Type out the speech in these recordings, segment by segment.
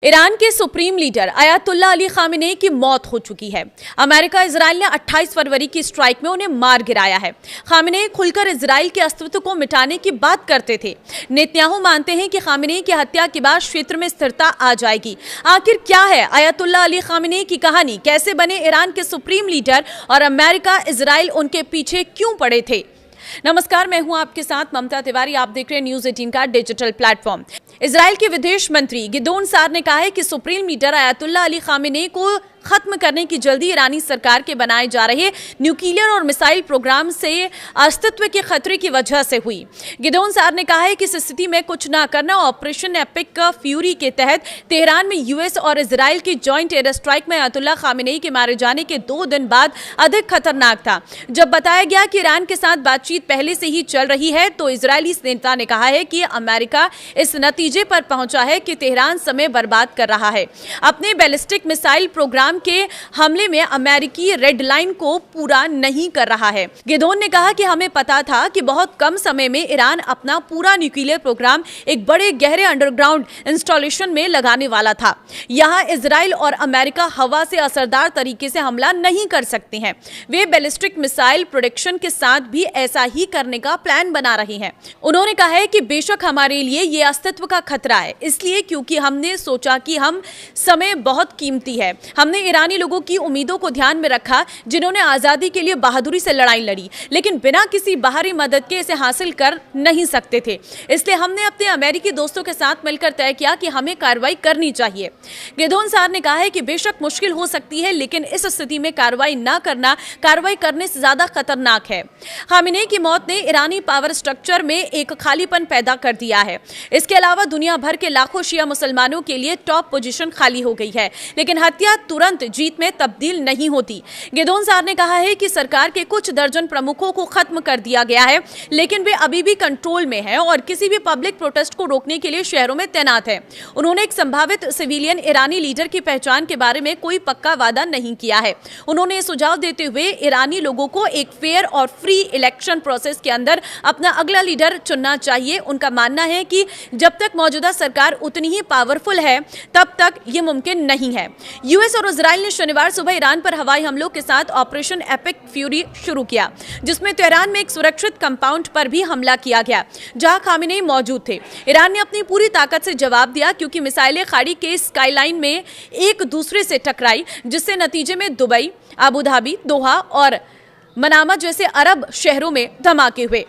Iran के supreme leader Ayatollah Ali Khamenei की मौत हो चुकी है। अमेरिका इजराइल ने 28 फरवरी की स्ट्राइक में उन्हें मार गिराया है। खामेनेई खुलकर इजराइल के अस्तित्व को मिटाने की बात करते थे। नेतन्याहू मानते हैं कि खामेनेई की हत्या के बाद क्षेत्र में स्थिरता आ जाएगी। आखिर क्या है अयातुल्ला अली खामेनेई की कहानी? कैसे बने ईरान के सुप्रीम लीडर और अमेरिका इजराइल उनके पीछे क्यों पड़े थे? नमस्कार, मैं हूं आपके साथ ममता तिवारी। आप देख रहे हैं न्यूज 18 का डिजिटल प्लेटफॉर्म। इजराइल के विदेश मंत्री गिदोन सार ने कहा है कि supreme leader Ayatollah Ali Khamenei को खत्म करने की जल्दी ईरानी सरकार के बनाए जा रहे न्यूक्लियर और मिसाइल प्रोग्राम से अस्तित्व के खतरे की वजह से हुई। गिदोन सार ने कहा है कि इस स्थिति में कुछ न करना ऑपरेशन एपिक फ्यूरी के तहत तेहरान में यूएस और इजराइल की जॉइंट एयर स्ट्राइक में अयातुल्ला खामेनेई के मारे जाने के 2 दिन बाद अधिक खतरनाक था। जब बताया गया कि ईरान के साथ बातचीत पहले से ही चल रही है, तो इजरायली नेता ने कहा है कि अमेरिका इस नतीजे पर पहुंचा है कि तेहरान समय बर्बाद कर रहा है। अपने बैलिस्टिक मिसाइल प्रोग्राम के हमले में अमेरिकी रेड लाइन को पूरा नहीं कर रहा है। गिदोन ने कहा कि हमें पता था कि बहुत कम समय में ईरान अपना पूरा न्यूक्लियर प्रोग्राम एक बड़े गहरे अंडरग्राउंड इंस्टॉलेशन में लगाने वाला था। यहां इजराइल और अमेरिका हवा से असरदार तरीके से हमला नहीं कर सकते हैं। वे बैलिस्टिक मिसाइल प्रोडक्शन के साथ भी ऐसा ही करने का प्लान बना रहे हैं। उन्होंने कहा है कि बेशक हमारे लिए यह अस्तित्व का खतरा है, इसलिए क्योंकि हमने सोचा कि हम समय बहुत कीमती है। हमने ईरानी लोगों की उम्मीदों को ध्यान में रखा, जिन्होंने आजादी के लिए बहादुरी से लड़ाई लड़ी, लेकिन बिना किसी बाहरी मदद के इसे हासिल कर नहीं सकते थे। इसलिए हमने अपने अमेरिकी दोस्तों के साथ मिलकर तय किया कि हमें कार्रवाई करनी चाहिए। गिदोन सार ने कहा है कि बेशक मुश्किल हो सकती है, लेकिन इस स्थिति में कार्रवाई न करना कार्रवाई करने से ज्यादा खतरनाक है। खामेनेई की मौत ने ईरानी पावर स्ट्रक्चर में एक खालीपन पैदा कर दिया है। इसके अलावा दुनिया भर के लाखों शिया मुसलमानों के लिए टॉप पोजीशन खाली हो गई है, लेकिन हत्या तुरंत जीत में तब्दील नहीं होती। गिदोन सार ने कहा है कि सरकार के कुछ दर्जन प्रमुखों को खत्म कर दिया गया है, लेकिन वे अभी भी कंट्रोल में हैं और किसी भी पब्लिक प्रोटेस्ट को रोकने के लिए शहरों में तैनात है। उन्होंने एक संभावित सिविलियन ईरानी लीडर की पहचान के बारे में कोई पक्का वादा नहीं किया है। उन्होंने सुझाव देते हुए ईरानी लोगों को एक फेयर और फ्री इलेक्शन प्रोसेस के अंदर अपना अगला लीडर चुनना चाहिए। उनका मानना है कि जब तक मौजूदा सरकार उतनी ही पावरफुल है, तब तक ये मुमकिन नहीं है। यूएस और इजराइल ने शनिवार सुबह ईरान पर हवाई हमलों के साथ ऑपरेशन एपिक फ्यूरी शुरू किया, जिसमें तेहरान में एक सुरक्षित कंपाउंड पर भी हमला किया गया, जहां खामेनेई मौजूद थे। ईरान ने अपनी पूरी ताकत से जवाब दिया, क्योंकि मिसाइलें खाड़ी के स्काईलाइन में एक दूसरे से टकराई, जिससे नतीजे में दुबई, अबू धाबी, दोहा और मनामा जैसे अरब शहरों में धमाके हुए।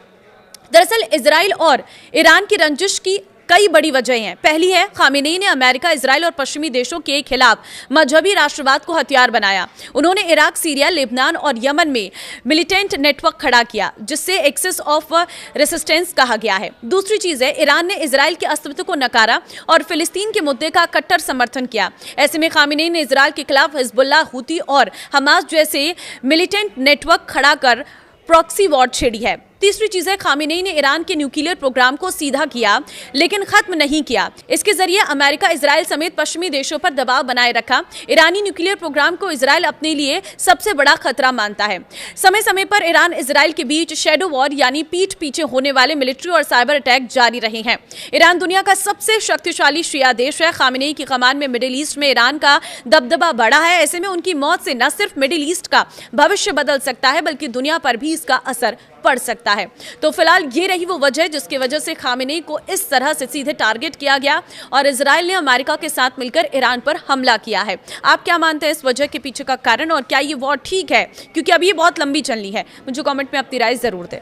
दरअसल इजराइल और ईरान की रंजिश की कई बड़ी वजहें हैं। पहली है, खामेनेई ने अमेरिका, इजराइल और पश्चिमी देशों के खिलाफ मजहबी राष्ट्रवाद को हथियार बनाया। उन्होंने इराक, सीरिया, लेबनान और यमन में मिलिटेंट नेटवर्क खड़ा किया, जिससे एक्सिस ऑफ रेसिस्टेंस कहा गया है। दूसरी चीज है, ईरान ने इजराइल के अस्तित्व को नकारा और फिलिस्तीन के मुद्दे का कट्टर समर्थन किया। ऐसे में खामेनेई ने इजराइल के खिलाफ हिजबुल्लाह, हूती और हमास जैसे मिलिटेंट नेटवर्क खड़ा कर प्रॉक्सी वॉर छेड़ी है। तीसरी चीज है, खामेनेई ने ईरान के न्यूक्लियर प्रोग्राम को सीधा किया, लेकिन खत्म नहीं किया। इसके जरिए अमेरिका, इजराइल समेत पश्चिमी देशों पर दबाव बनाए रखा। ईरानी न्यूक्लियर प्रोग्राम को इजराइल अपने लिए सबसे बड़ा खतरा मानता है। समय समय पर ईरान इजराइल के बीच शैडो वॉर यानी पीठ पीछे होने वाले मिलिट्री और साइबर अटैक जारी रहे हैं। ईरान दुनिया का सबसे शक्तिशाली शिया देश है। खामेनेई की कमान में मिडिल ईस्ट में ईरान का दबदबा बढ़ा है। ऐसे में उनकी मौत से न सिर्फ मिडिल ईस्ट का भविष्य बदल सकता है, बल्कि दुनिया पर भी इसका असर पड़ सकता है। तो फिलहाल ये रही वो वजह जिसकी वजह से खामेनेई को इस तरह से सीधे टारगेट किया गया और इजराइल ने अमेरिका के साथ मिलकर ईरान पर हमला किया है। आप क्या मानते हैं इस वजह के पीछे का कारण, और क्या ये वॉर ठीक है? क्योंकि अब ये बहुत लंबी चलनी है। मुझे कमेंट में अपनी राय जरूर दें।